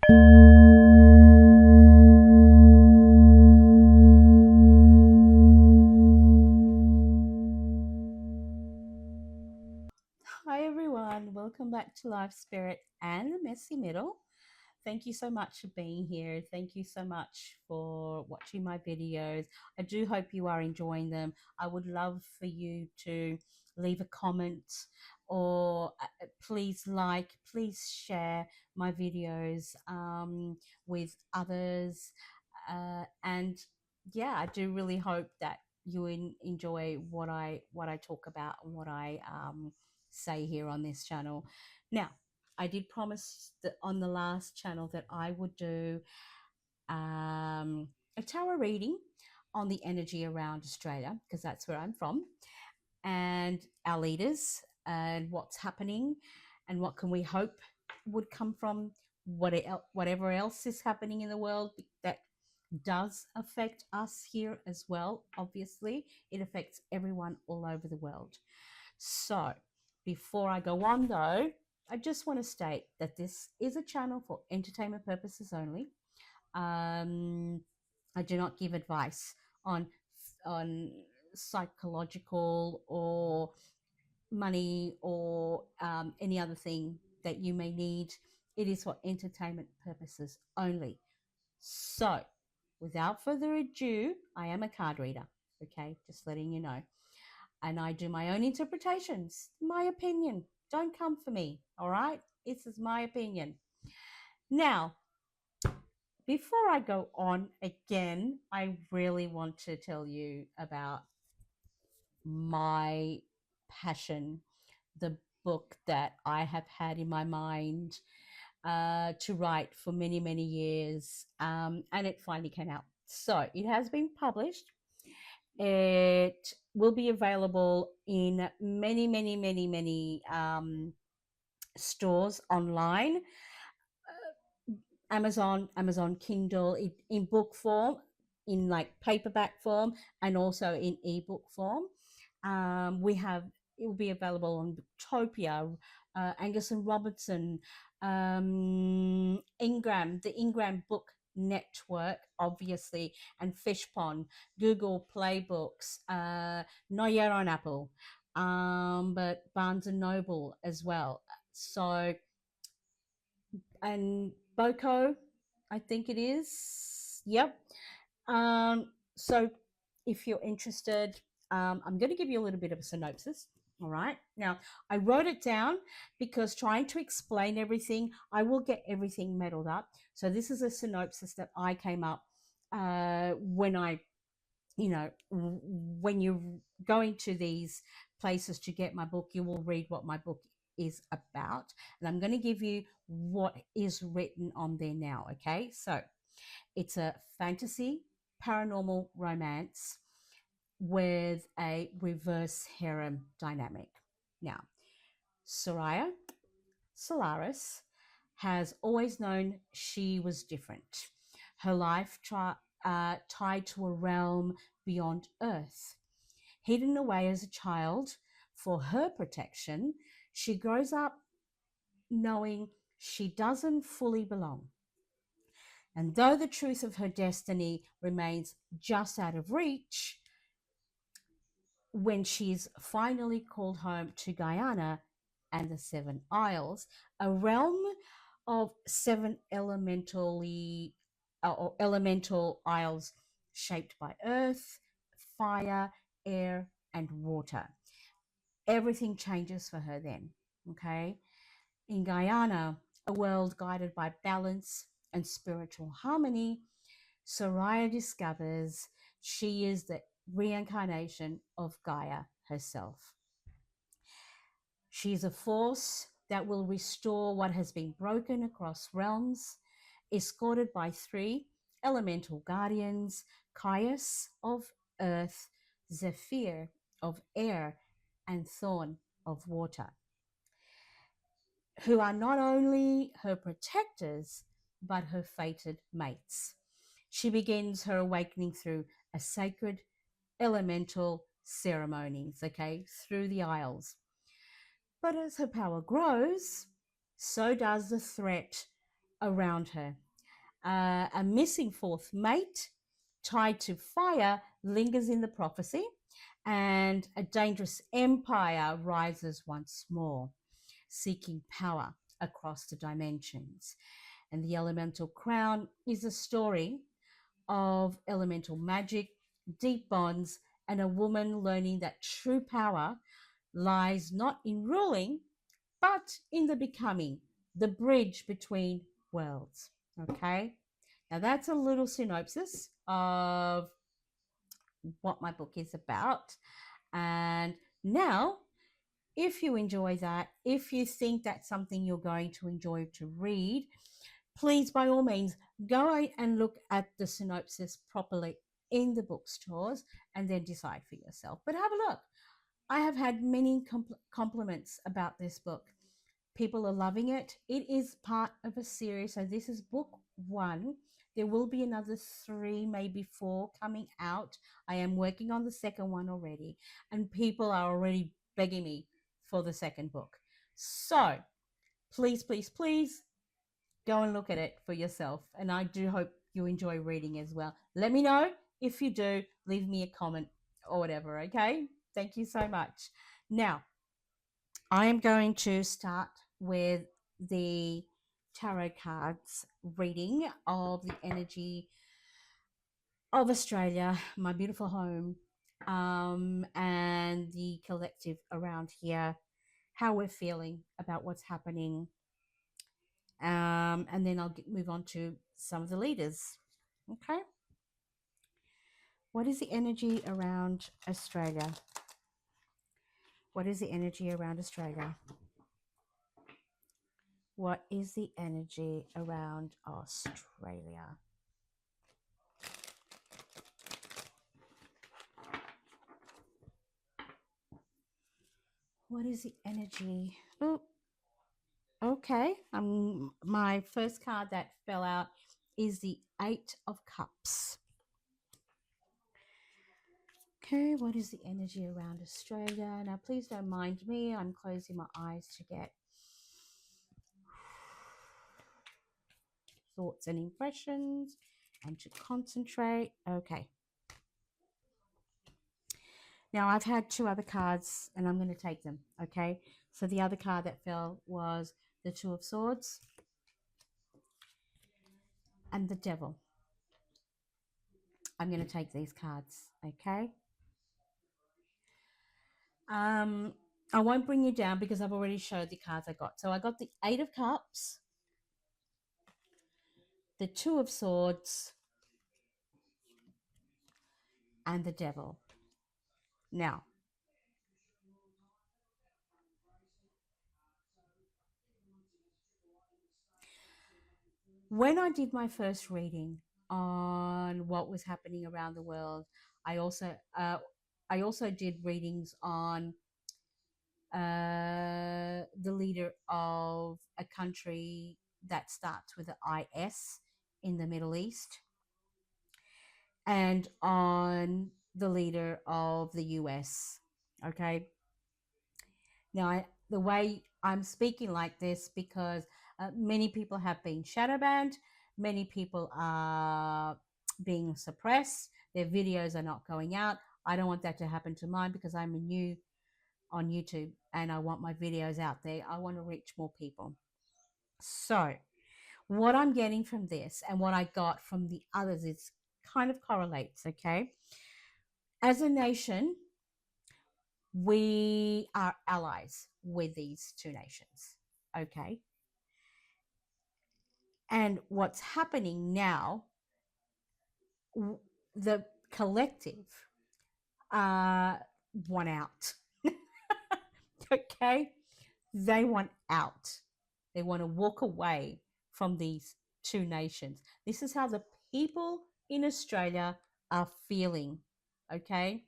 Hi, everyone. Welcome back to Life Spirit and the Messy Middle. Thank you so much for being here. Thank you so much for watching my videos. I do hope you are enjoying them. I would love for you to leave a comment or please please share my videos with others. And yeah, I do really hope that you enjoy what I talk about and what I say here on this channel. Now, I did promise that on the last channel that I would do a tarot reading on the energy around Australia because that's where I'm from and our leaders and what's happening and what can we hope would come from whatever else is happening in the world that does affect us here as well. Obviously, it affects everyone all over the world. So, before I go on though, I just want to state that this is a channel for entertainment purposes only. Um, I do not give advice on on psychological or money or any other thing that you may need. It is for entertainment purposes only. So, without further ado, I am a card reader. Okay, just letting you know, and I do my own interpretations. My opinion. Don't come for me, all right? This is my opinion. Now, before I go on again, I really want to tell you about my passion, the book that I have had in my mind to write for many, many years, and it finally came out. So it has been published. It will be available in many, many, many, many stores online. Amazon Kindle, in book form, in like paperback form, and also in ebook form. We have it will be available on Booktopia, Angus and Robertson, Ingram, the Ingram Book Network, obviously, and Fishpond, Google Play Books, not yet on Apple, but Barnes and Noble as well. So, and Boko, I think it is. Yep. So if you're interested, I'm going to give you a little bit of a synopsis. All right. Now, I wrote it down because trying to explain everything, I will get everything muddled up. So this is a synopsis that I came up when when you're going to these places to get my book, you will read what my book is about. And I'm going to give you what is written on there now. Okay. So it's a fantasy paranormal romance with a reverse harem dynamic. Now, Soraya Solaris has always known she was different. Her life tied to a realm beyond Earth. Hidden away as a child for her protection, she grows up knowing she doesn't fully belong. And though the truth of her destiny remains just out of reach, when she's finally called home to Guyana and the Seven Isles, a realm of seven elemental isles shaped by earth, fire, air, and water. Everything changes for her then. Okay. In Guyana, a world guided by balance and spiritual harmony, Soraya discovers she is the reincarnation of Gaia herself. She is a force that will restore what has been broken across realms, escorted by three elemental guardians: Caius of earth, Zephyr of air, and Thorn of water, who are not only her protectors, but her fated mates. She begins her awakening through a sacred elemental ceremonies, okay, through the Isles. But as her power grows, so does the threat around her. A missing fourth mate tied to fire lingers in the prophecy, and a dangerous empire rises once more, seeking power across the dimensions. And the elemental crown is a story of elemental magic, deep bonds, and a woman learning that true power lies not in ruling, but in the becoming, the bridge between worlds. Okay, now that's a little synopsis of what my book is about. And now, if you enjoy that, if you think that's something you're going to enjoy to read, please, by all means, go and look at the synopsis properly in the bookstores and then decide for yourself. But have a look. I have had many compliments about this book. People are loving it. It is part of a series. So, this is book one. There will be another three, maybe four coming out. I am working on the second one already, and people are already begging me for the second book. So, please, please, please go and look at it for yourself. And I do hope you enjoy reading as well. Let me know if you do. Leave me a comment or whatever, okay? Thank you so much. Now, I am going to start with the tarot cards reading of the energy of Australia, my beautiful home, and the collective around here, how we're feeling about what's happening. And then I'll move on to some of the leaders. Okay. What is the energy around Australia? What is the energy around Australia? What is the energy around Australia? What is the energy? Oh, okay. My first card that fell out is the Eight of Cups. Okay, what is the energy around Australia? Now, please don't mind me. I'm closing my eyes to get thoughts and impressions and to concentrate. Okay. Now, I've had two other cards and I'm going to take them. Okay. So, the other card that fell was the Two of Swords and the Devil. I'm going to take these cards. Okay. I won't bring you down because I've already showed the cards I got. So, I got the Eight of Cups, the Two of Swords, and the Devil. Now, when I did my first reading on what was happening around the world, I also I also did readings on the leader of a country that starts with an IS in the Middle East, and on the leader of the US. Okay. Now, the way I'm speaking like this because many people have been shadow banned, many people are being suppressed, their videos are not going out. I don't want that to happen to mine because I'm new on YouTube and I want my videos out there. I want to reach more people. So, what I'm getting from this and what I got from the others is kind of correlates, okay? As a nation, we are allies with these two nations, okay? And what's happening now, the collective want out, okay? They want out. They want to walk away from these two nations. This is how the people in Australia are feeling, okay?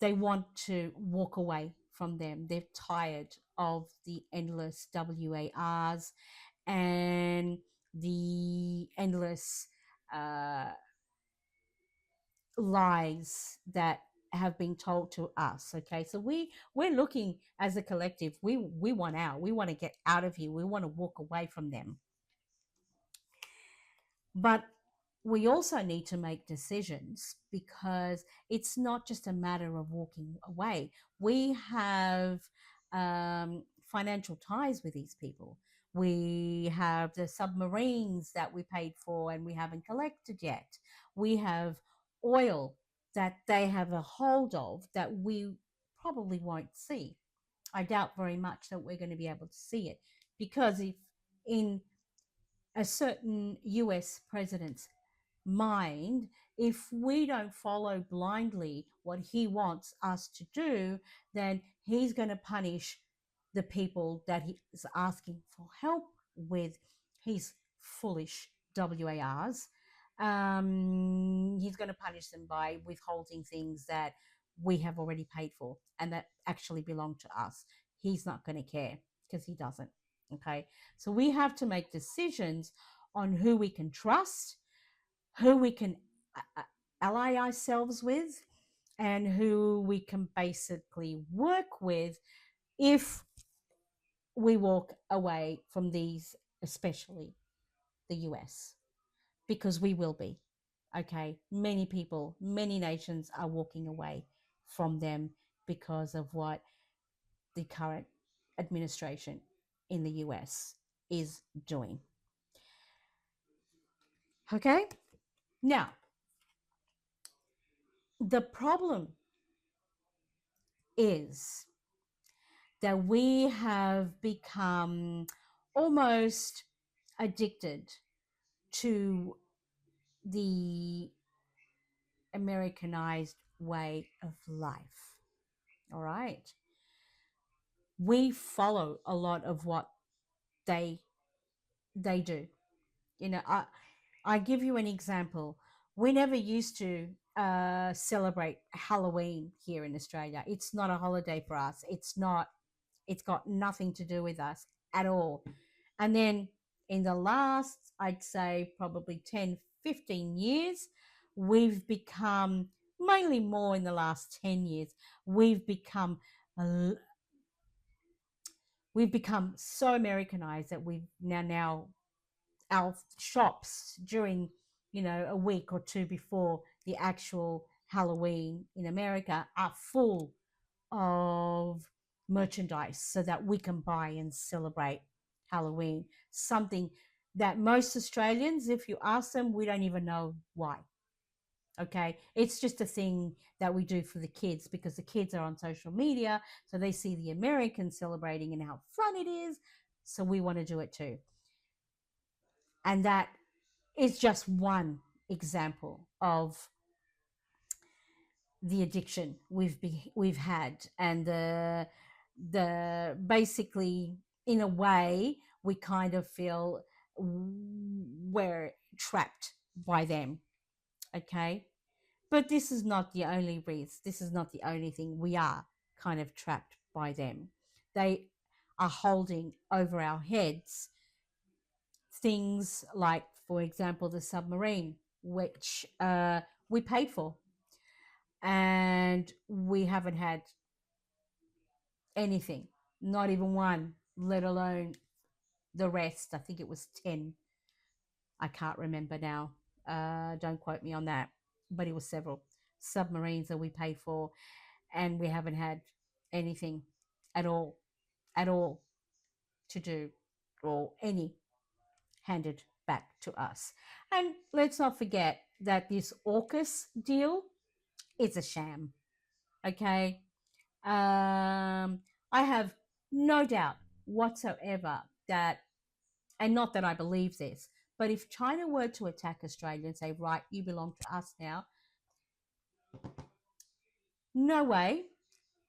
They want to walk away from them. They're tired of the endless WARs and the endless uh, lies that have been told to us. Okay, so we're looking as a collective. We want out. We want to get out of here. We want to walk away from them. But we also need to make decisions because it's not just a matter of walking away. We have financial ties with these people. We have the submarines that we paid for and we haven't collected yet. We have oil that they have a hold of that we probably won't see. I doubt very much that we're going to be able to see it because if in a certain US president's mind, if we don't follow blindly what he wants us to do, then he's going to punish the people that he is asking for help with his foolish WARs. He's going to punish them by withholding things that we have already paid for and that actually belong to us. He's not going to care because he doesn't. Okay. So we have to make decisions on who we can trust, who we can ally ourselves with, and who we can basically work with if we walk away from these, especially the US, because we will be. Okay. Many people, many nations are walking away from them because of what the current administration in the US is doing. Okay. Now, the problem is that we have become almost addicted to the Americanized way of life. All right. We follow a lot of what they they do. You know, I give you an example. We never used to celebrate Halloween here in Australia. It's not a holiday for us. It's not. It's got nothing to do with us at all. And then in the last, I'd say probably 10, 15 years, we've become, mainly more in the last 10 years, we've become we've become so Americanized that we've now our shops during, you know, a week or two before the actual Halloween in America are full of merchandise so that we can buy and celebrate Halloween. Something that most Australians, if you ask them, we don't even know why. Okay. It's just a thing that we do for the kids because the kids are on social media. So they see the Americans celebrating and how fun it is. So we want to do it too. And that is just one example of the addiction we've had and the basically in a way we kind of feel we're trapped by them. Okay, but this is not the only reason, this is not the only thing. We are kind of trapped by them. They are holding over our heads things like, for example, the submarine, which we paid for and we haven't had anything, not even one, let alone the rest. I think it was 10. I can't remember now. Don't quote me on that. But it was several submarines that we paid for, and we haven't had anything at all to do or any handed back to us. And let's not forget that this AUKUS deal is a sham. Okay. I have no doubt whatsoever that, and not that I believe this, but if China were to attack Australia and say, right, you belong to us now, no way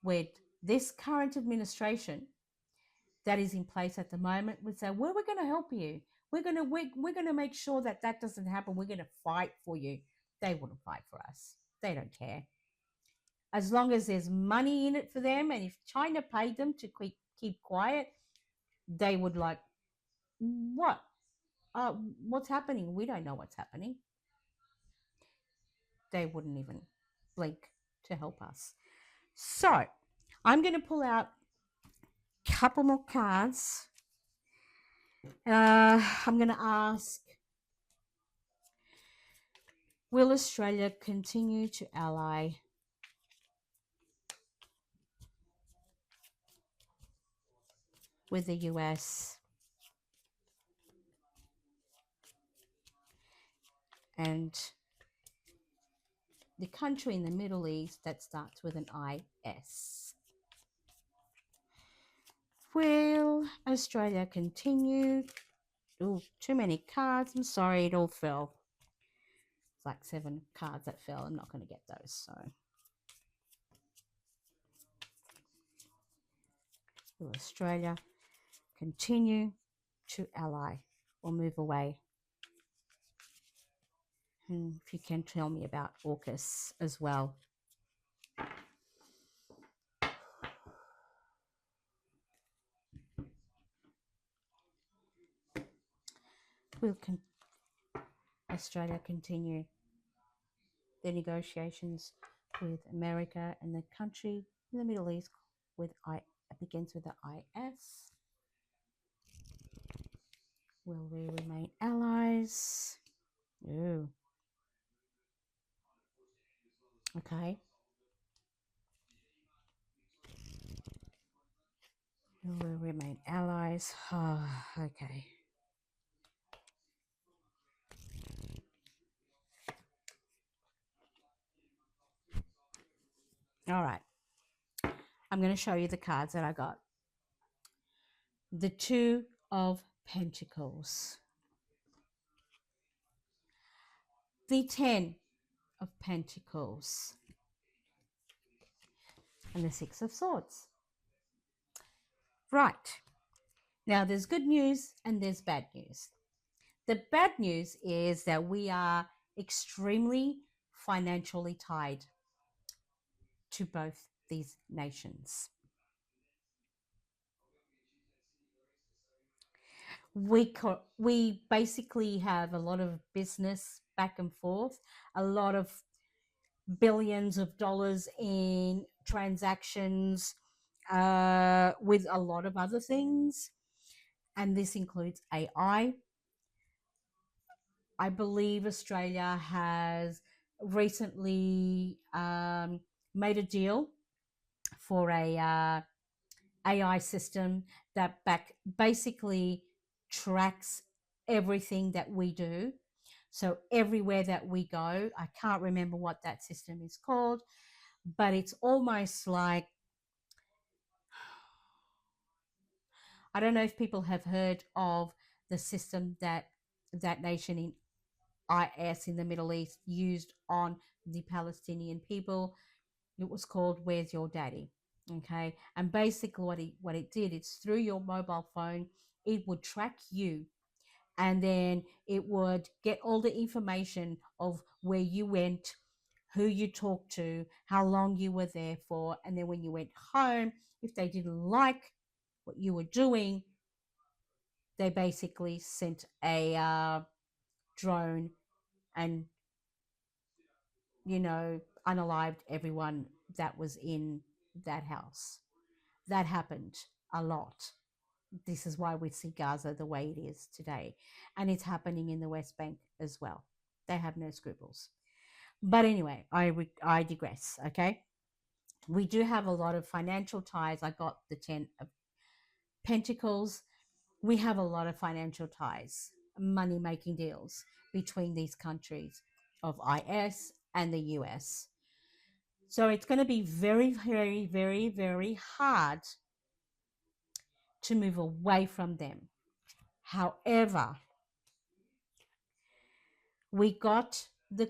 would this current administration that is in place at the moment would say, well, we're going to help you. We're going to make sure that that doesn't happen. We're going to fight for you. They wouldn't fight for us. They don't care. As long as there's money in it for them, and if China paid them to keep quiet, they would like, what? What's happening? We don't know what's happening. They wouldn't even blink to help us. So I'm going to pull out a couple more cards. I'm going to ask Will Australia continue to ally with the US and the country in the Middle East that starts with an IS? Will Australia continue? Oh, too many cards. I'm sorry, it all fell. It's like 7 cards that fell. I'm not going to get those. So, will Australia continue to ally or move away? And if you can tell me about AUKUS as well. Will Australia continue the negotiations with America and the country in the Middle East with begins with the IS? Will we remain allies? Ooh. Okay. Will we remain allies? Oh, okay. All right. I'm going to show you the cards that I got. The Two of Pentacles. The Ten of Pentacles. And the Six of Swords. Right. Now, there's good news and there's bad news. The bad news is that we are extremely financially tied to both these nations. We basically have a lot of business back and forth, a lot of billions of dollars in transactions with a lot of other things, and this includes AI. I believe Australia has recently made a deal for a AI system that basically tracks everything that we do. So everywhere that we go, I can't remember what that system is called, but it's almost like, I don't know if people have heard of the system that that nation in IS in the Middle East used on the Palestinian people. It was called Where's Your Daddy? Okay. And basically what it did, it's through your mobile phone, it would track you, and then it would get all the information of where you went, who you talked to, how long you were there for, and then when you went home, if they didn't like what you were doing, they basically sent a drone and, unalived everyone that was in that house. That happened a lot. This is why we see Gaza the way it is today. And it's happening in the West Bank as well. They have no scruples. But anyway, I digress, okay? We do have a lot of financial ties. I got the 10 of Pentacles. We have a lot of financial ties, money making deals between these countries of IS and the US. So it's going to be very, very, very, very hard to move away from them. However, we got the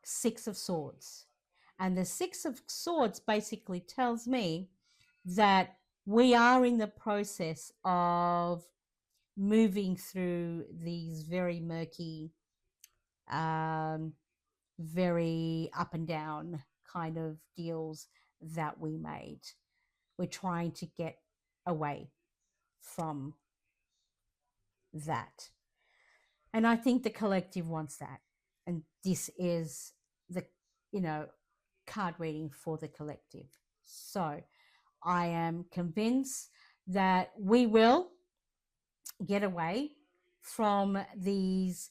Six of Swords. And the Six of Swords basically tells me that we are in the process of moving through these very murky, very up and down kind of deals that we made. We're trying to get away from that. And I think the collective wants that. And this is the, you know, card reading for the collective. So I am convinced that we will get away from these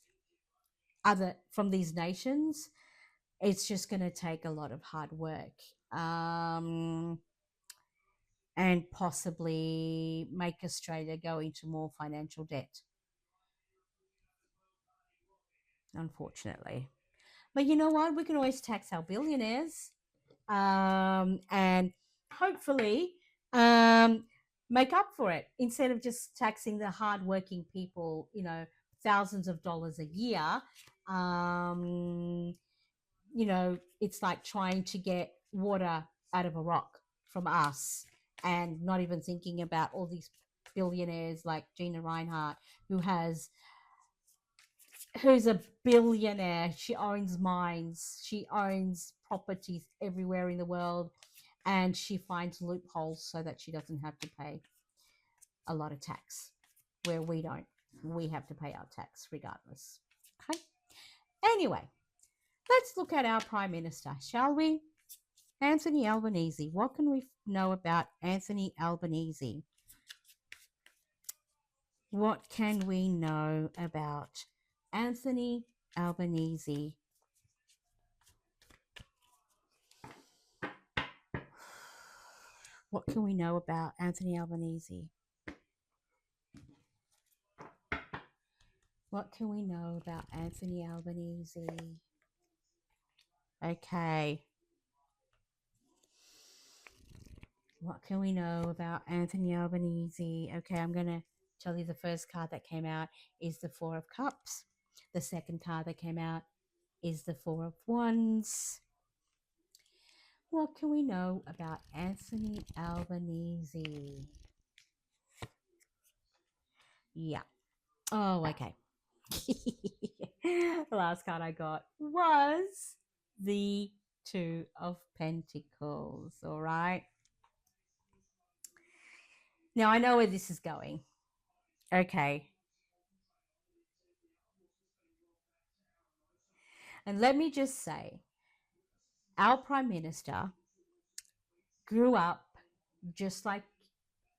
other from these nations, it's just going to take a lot of hard work, um, and possibly make Australia go into more financial debt, unfortunately. But you know what? We can always tax our billionaires, and hopefully um, make up for it instead of just taxing the hardworking people, thousands of dollars a year. Um, it's like trying to get water out of a rock from us and not even thinking about all these billionaires like Gina Reinhardt, who's a billionaire. She owns mines, she owns properties everywhere in the world, and she finds loopholes so that she doesn't have to pay a lot of tax where we don't. We have to pay our tax regardless. Okay. Anyway, let's look at our Prime Minister, shall we? Anthony Albanese. What can we know about Anthony Albanese? What can we know about Anthony Albanese? What can we know about Anthony Albanese? What can we know about Anthony Albanese? Okay. What can we know about Anthony Albanese? Okay, I'm going to tell you the first card that came out is the Four of Cups. The second card that came out is the Four of Wands. What can we know about Anthony Albanese? Yeah. Oh, okay. The last card I got was the Two of Pentacles. All right. Now I know where this is going. Okay. And let me just say, our Prime Minister grew up just like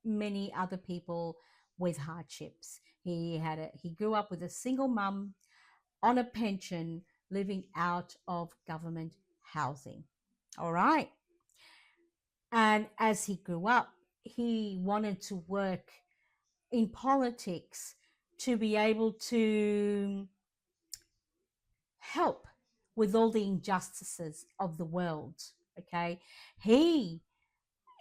many other people with hardships. He grew up with a single mum on a pension, living out of government housing. All right. And as he grew up, he wanted to work in politics to be able to help with all the injustices of the world. Okay. He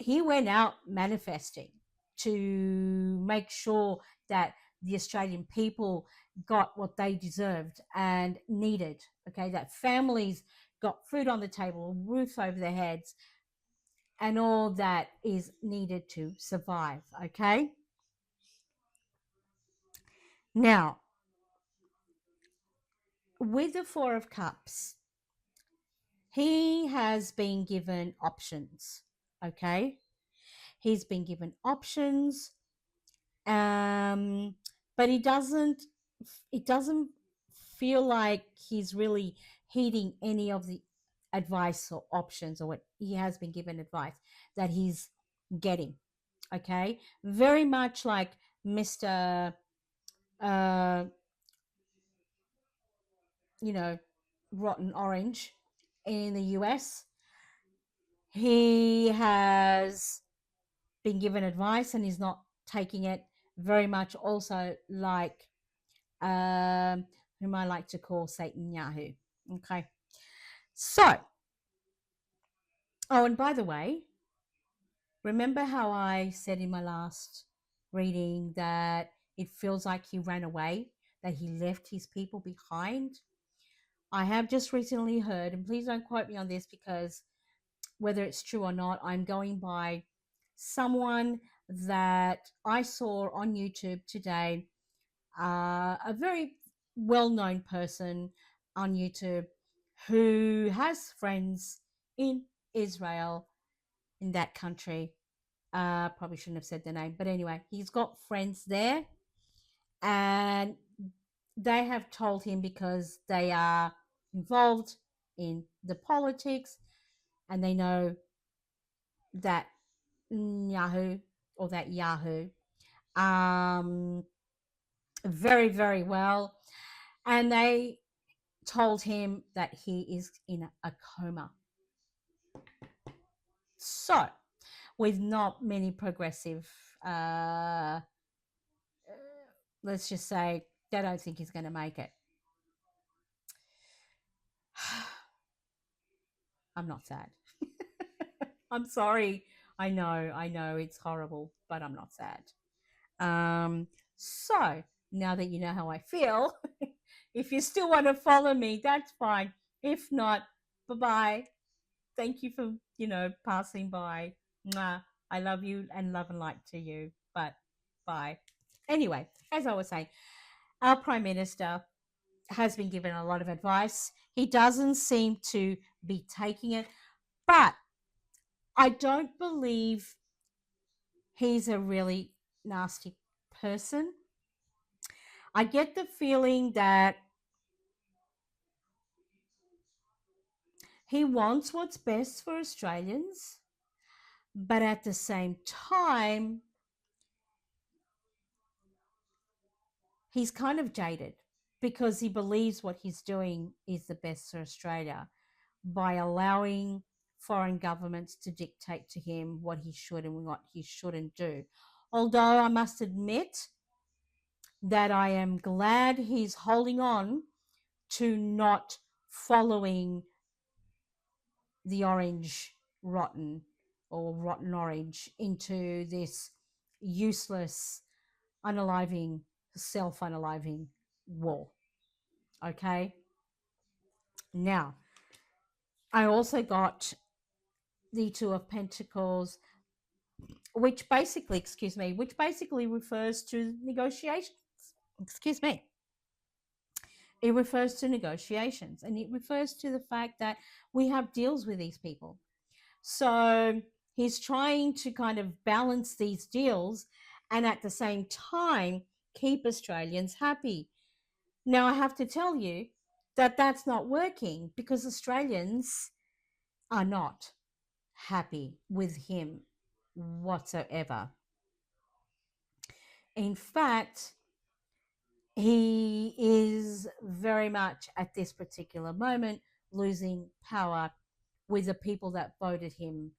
went out manifesting to make sure that the Australian people got what they deserved and needed. Okay, that families got food on the table, a roof over their heads, and all that is needed to survive. Okay. Now, with the Four of Cups, he has been given options. Okay. He's been given options, but it doesn't feel like he's really heeding any of the advice or options, or what he has been given advice that he's getting. Okay, very much like Mr. uh you know Rotten Orange in the US. He has been given advice and he's not taking it, very much also like um, whom I like to call Satan Yahoo. Okay. So, oh, and by the way, remember how I said in my last reading that it feels like he ran away, that he left his people behind? I have just recently heard, and please don't quote me on this because whether it's true or not, I'm going by someone that I saw on YouTube today, a very well known person on YouTube who has friends in Israel, in that country. Probably shouldn't have said the name, but anyway, he's got friends there, and they have told him, because they are involved in the politics and they know that Yahoo, or that Yahoo, um, very, very well. And they told him that he is in a coma. So, with not many progressive, uh, let's just say, they don't think he's going to make it. I'm not sad. I'm sorry. I know it's horrible, but I'm not sad. So now that you know how I feel, if you still want to follow me, that's fine. If not, bye bye. Thank you for, passing by. Mwah. I love you and love and light to you. But bye. Anyway, as I was saying, our Prime Minister has been given a lot of advice. He doesn't seem to be taking it, but I don't believe he's a really nasty person. I get the feeling that he wants what's best for Australians, but at the same time, he's kind of jaded because he believes what he's doing is the best for Australia by allowing foreign governments to dictate to him what he should and what he shouldn't do. Although I must admit that I am glad he's holding on to not following the orange rotten or rotten orange into this useless, unaliving, self unaliving war. Okay. Now, I also got the Two of Pentacles, which basically, which basically refers to negotiations. Excuse me. It refers to negotiations and it refers to the fact that we have deals with these people. So he's trying to kind of balance these deals and at the same time keep Australians happy. Now, I have to tell you that that's not working because Australians are not happy with him whatsoever. In fact, he is very much at this particular moment losing power with the people that voted him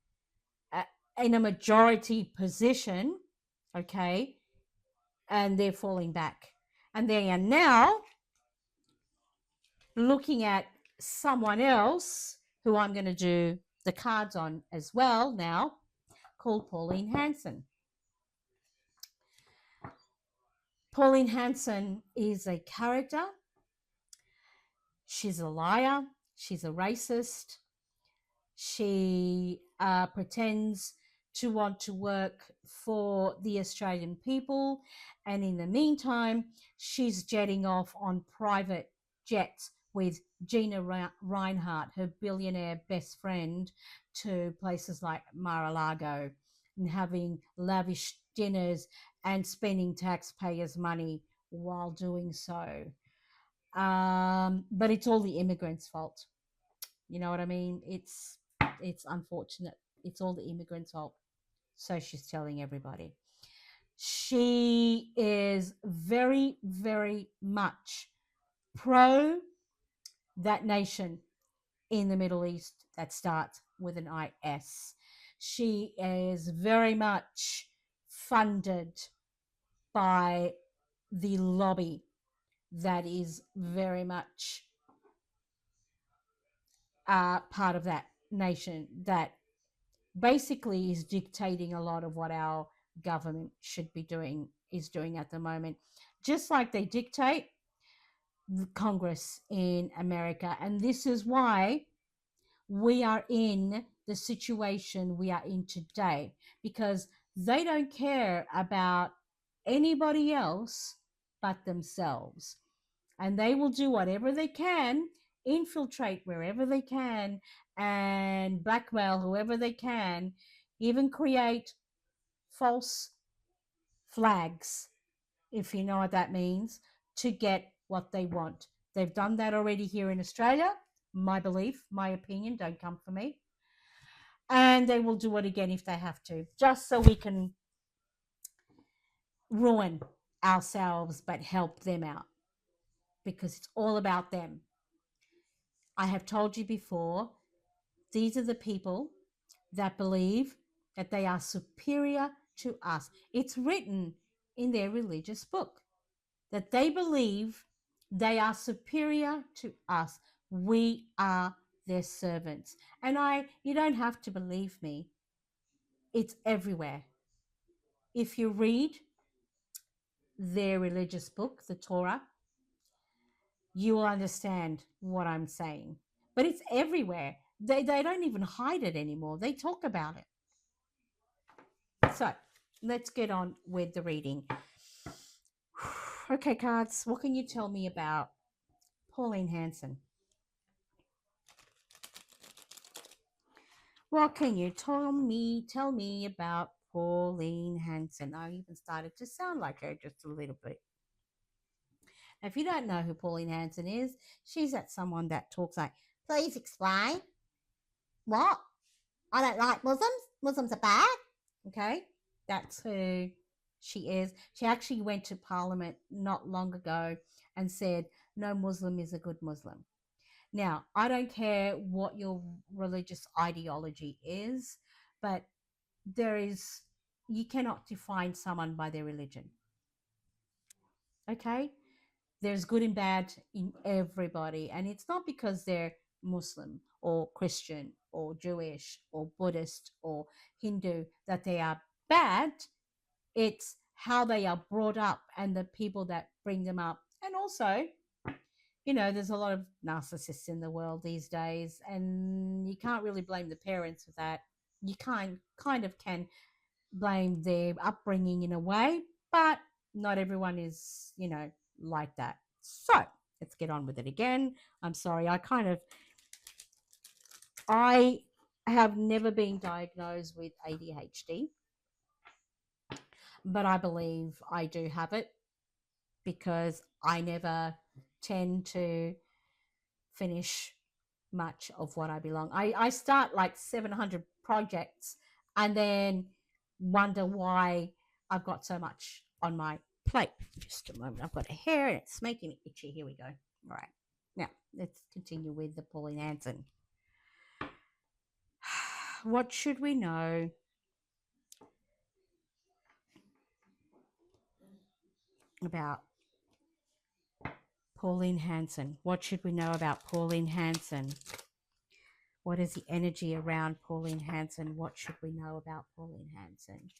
in a majority position, okay, and they're falling back. And they are now looking at someone else who I'm going to do the cards on as well now, called Pauline Hanson. Pauline Hanson is a character. She's a liar. She's a racist. She pretends to want to work for the Australian people. And in the meantime, she's jetting off on private jets with Gina Reinhart, her billionaire best friend, to places like Mar-a-Lago and having lavish dinners and spending taxpayers' money while doing so. But it's all the immigrants' fault. You know what I mean? It's unfortunate. It's all the immigrants' fault. So she's telling everybody. She is very, very much pro that nation in the Middle East that starts with an IS. She is very much funded by the lobby that is very much part of that nation that basically is dictating a lot of what our government should be doing, is doing at the moment, just like they dictate the Congress in America. And this is why we are in the situation we are in today, because they don't care about anybody else but themselves. And they will do whatever they can, infiltrate wherever they can, and blackmail whoever they can, even create false flags, if you know what that means, to get what they want. They've done that already here in Australia. My belief, my opinion, don't come for me. And they will do it again if they have to, just so we can ruin ourselves but help them out, because it's all about them. I have told you before, these are the people that believe that they are superior to us. It's written in their religious book that they believe they are superior to us. We are their servants. And you don't have to believe me, it's everywhere. If you read their religious book, the Torah, you will understand what I'm saying. But it's everywhere. They don't even hide it anymore. They talk about it. So let's get on with the reading. Okay, cards, what can you tell me about Pauline Hanson? What can you tell me about Pauline Hanson? I even started to sound like her just a little bit. Now, if you don't know who Pauline Hanson is, she's that someone that talks like, please explain. What? I don't like Muslims. Muslims are bad. Okay, that's who she is. She actually went to Parliament not long ago and said, no Muslim is a good Muslim. Now, I don't care what your religious ideology is, but you cannot define someone by their religion. Okay? There's good and bad in everybody. And it's not because they're Muslim or Christian or Jewish or Buddhist or Hindu that they are bad. It's how they are brought up and the people that bring them up. And also, there's a lot of narcissists in the world these days, and you can't really blame the parents for that. You kind of can blame their upbringing in a way, but not everyone is, like that. So let's get on with it again. I'm sorry, I have never been diagnosed with ADHD, but I believe I do have it because I never tend to finish much of what I belong. I start like 700 projects and then wonder why I've got so much on my plate. Just a moment. I've got a hair and it's making me itchy. Here we go. All right. Now, let's continue with the Pauline Hanson. What should we know about Pauline Hanson? What should we know about Pauline Hanson? What is the energy around Pauline Hanson? What should we know about Pauline Hanson?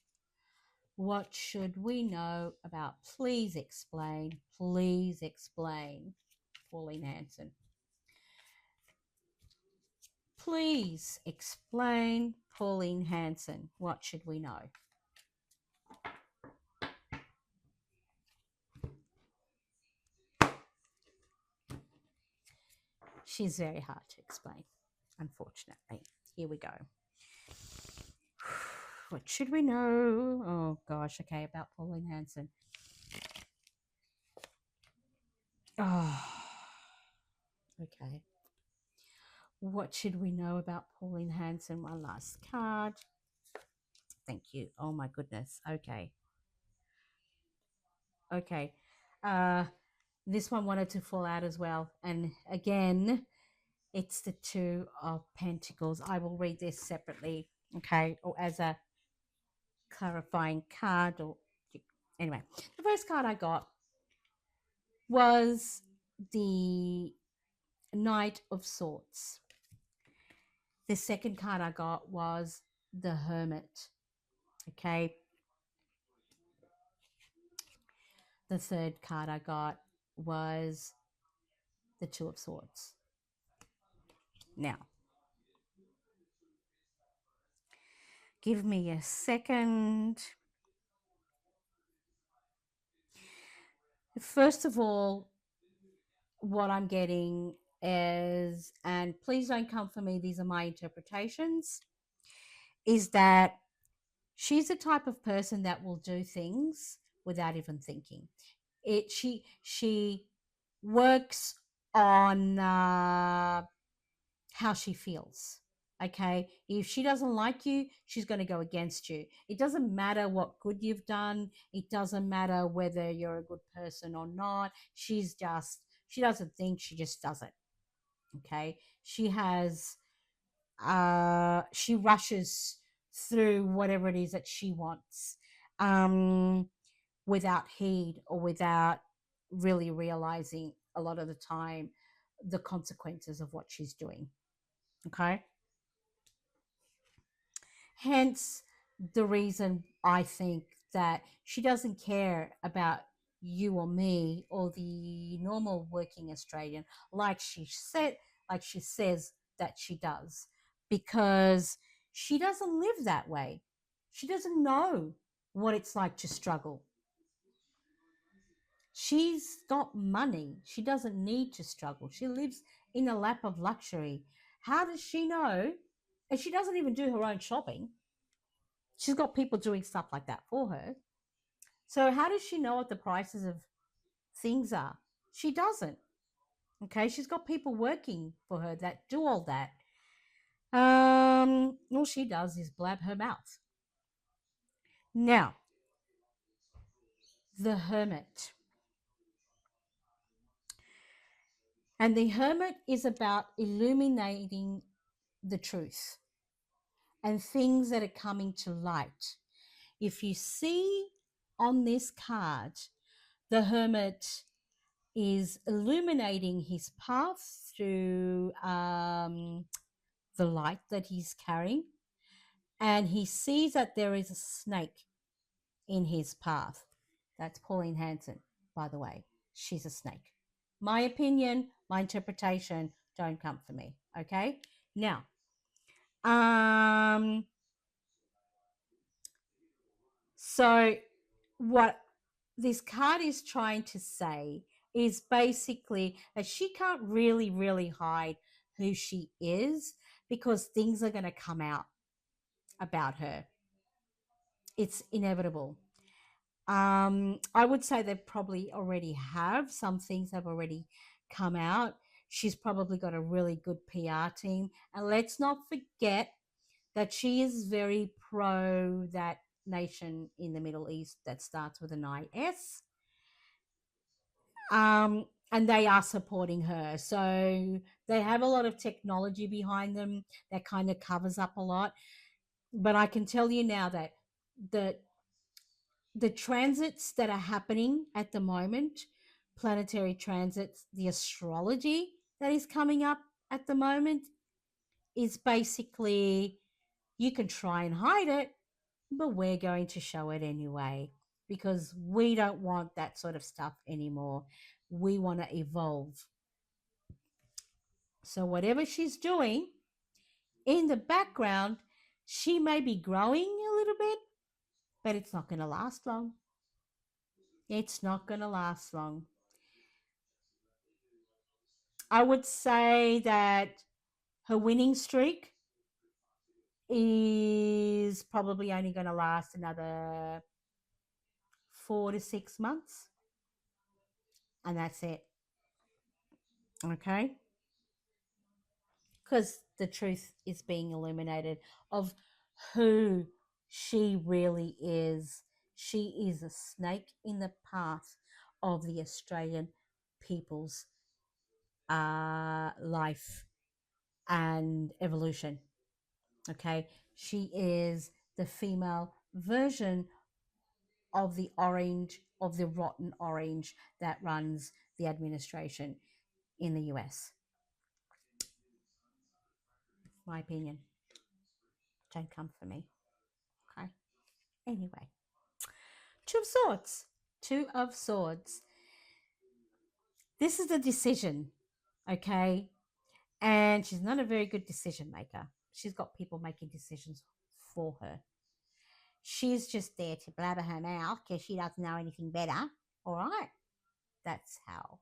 What should we know about? Please explain, Pauline Hanson. Please explain, Pauline Hanson. What should we know? She's very hard to explain, unfortunately. Here we go. What should we know? Oh, gosh. Okay, about Pauline Hanson. Oh, okay. What should we know about Pauline Hanson? One last card. Thank you. Oh, my goodness. Okay. Okay. This one wanted to fall out as well. And again, it's the Two of Pentacles. I will read this separately, okay, or as a clarifying card. Or anyway, the first card I got was the Knight of Swords. The second card I got was the Hermit, okay. The third card I got was the Two of Swords. Now, give me a second. First of all, what I'm getting is, and please don't come for me, these are my interpretations, is that she's the type of person that will do things without even thinking. She works on how she feels. Okay, if she doesn't like you, she's going to go against you. It doesn't matter what good you've done. It doesn't matter whether you're a good person or not. She doesn't think, she just does it. Okay. She rushes through whatever it is that she wants, um, without heed or without really realizing a lot of the time the consequences of what she's doing. Okay. Hence the reason I think that she doesn't care about you or me or the normal working Australian like she says that she does, because she doesn't live that way. She doesn't know what it's like to struggle. She's got money. She doesn't need to struggle. She lives in a lap of luxury. How does she know? And she doesn't even do her own shopping. She's got people doing stuff like that for her. So how does she know what the prices of things are? She doesn't. Okay, she's got people working for her that do all that. All she does is blab her mouth. Now, the hermit. And the hermit is about illuminating the truth and things that are coming to light. If you see on this card, the hermit is illuminating his path through the light that he's carrying. And he sees that there is a snake in his path. That's Pauline Hanson, by the way. She's a snake. My opinion, my interpretation, don't come for me. Okay? Now, um, so what this card is trying to say is basically that she can't really hide who she is, because things are going to come out about her. It's inevitable. I would say they probably already have. Some things have already come out. She's probably got a really good PR team. And let's not forget that she is very pro that nation in the Middle East that starts with an IS. And they are supporting her. So they have a lot of technology behind them that kind of covers up a lot. But I can tell you now that the the transits that are happening at the moment, planetary transits, the astrology that is coming up at the moment is basically, you can try and hide it, but we're going to show it anyway, because we don't want that sort of stuff anymore. We want to evolve. So, whatever she's doing in the background, she may be growing a little bit, but it's not going to last long. It's not going to last long. I would say that her winning streak is probably only going to last another 4 to 6 months, and that's it. Okay? Because the truth is being illuminated of who she really is. She is a snake in the path of the Australian people's life and evolution. Okay, she is the female version of the orange, of the rotten orange that runs the administration in the US. My opinion. Don't come for me. Okay. Anyway, Two of Swords. Two of Swords. This is a decision. Okay. And she's not a very good decision maker. She's got people making decisions for her. She's just there to blabber her mouth because she doesn't know anything better. All right. That's how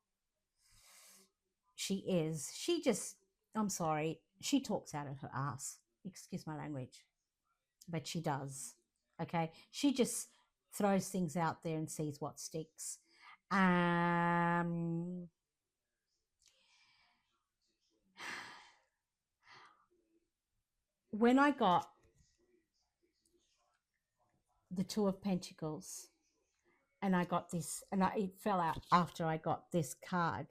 she is. She just, I'm sorry, she talks out of her ass. Excuse my language. But she does. Okay. She just throws things out there and sees what sticks. Um, when I got the Two of Pentacles, and I got this, and it fell out after I got this card.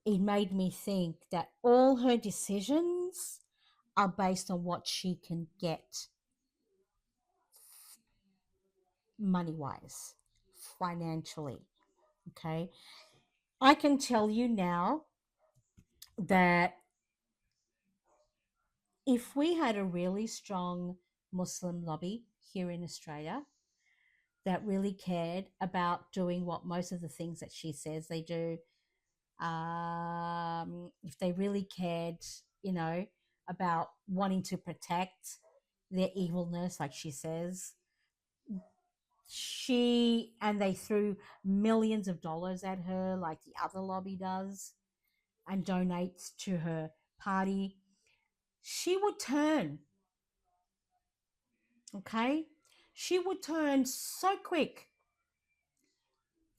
it made me think that all her decisions are based on what she can get money wise, financially. Okay. I can tell you now that if we had a really strong Muslim lobby here in Australia that really cared about doing what most of the things that she says they do, if they really cared, you know, about wanting to protect their evilness, like she says, she and they threw millions of dollars at her, like the other lobby does, and donates to her party, she would turn, okay? She would turn so quick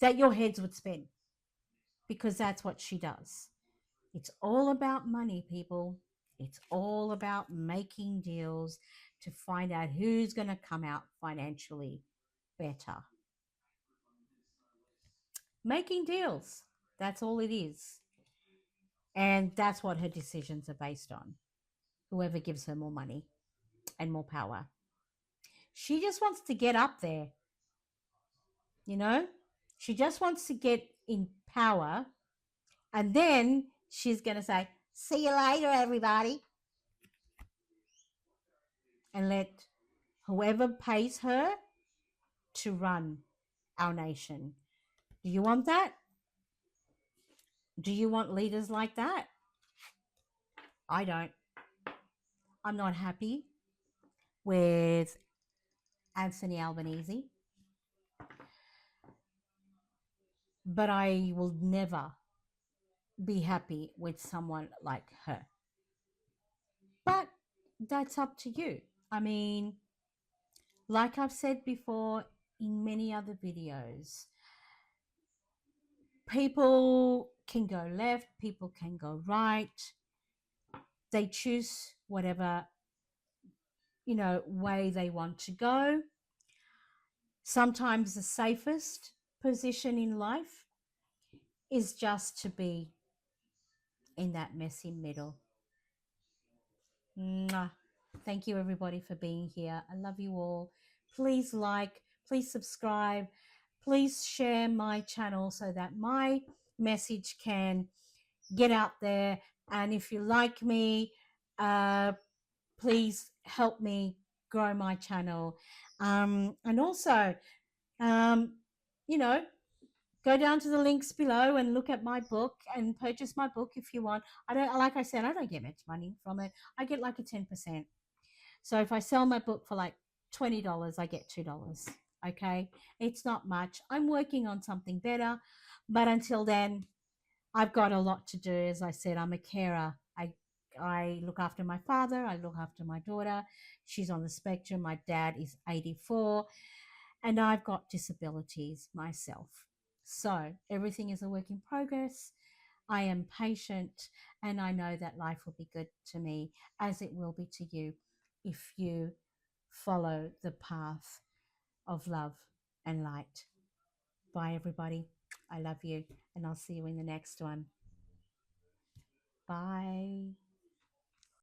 that your heads would spin because that's what she does. It's all about money, people. It's all about making deals to find out who's going to come out financially better. Making deals. That's all it is. And that's what her decisions are based on. Whoever gives her more money and more power. She just wants to get up there, you know? She just wants to get in power. And then she's going to say, see you later, everybody. And let whoever pays her to run our nation. Do you want that? Do you want leaders like that? I don't. I'm not happy with Anthony Albanese, but I will never be happy with someone like her. But that's up to you. I mean, like I've said before in many other videos, people can go left, people can go right. They choose whatever, way they want to go. Sometimes the safest position in life is just to be in that messy middle. Mwah. Thank you, everybody, for being here. I love you all. Please like, please subscribe, please share my channel so that my message can get out there. And if you like me, please help me grow my channel. And also, um, you know, go down to the links below and look at my book and purchase my book if you want. I don't, like I said, I don't get much money from it. I get like a 10%. So if I sell my book for like $20, I get $2. Okay. It's not much. I'm working on something better. But until then, I've got a lot to do. As I said, I'm a carer. I look after my father. I look after my daughter. She's on the spectrum. My dad is 84 and I've got disabilities myself. So everything is a work in progress. I am patient and I know that life will be good to me as it will be to you if you follow the path of love and light. Bye, everybody. I love you and I'll see you in the next one. Bye.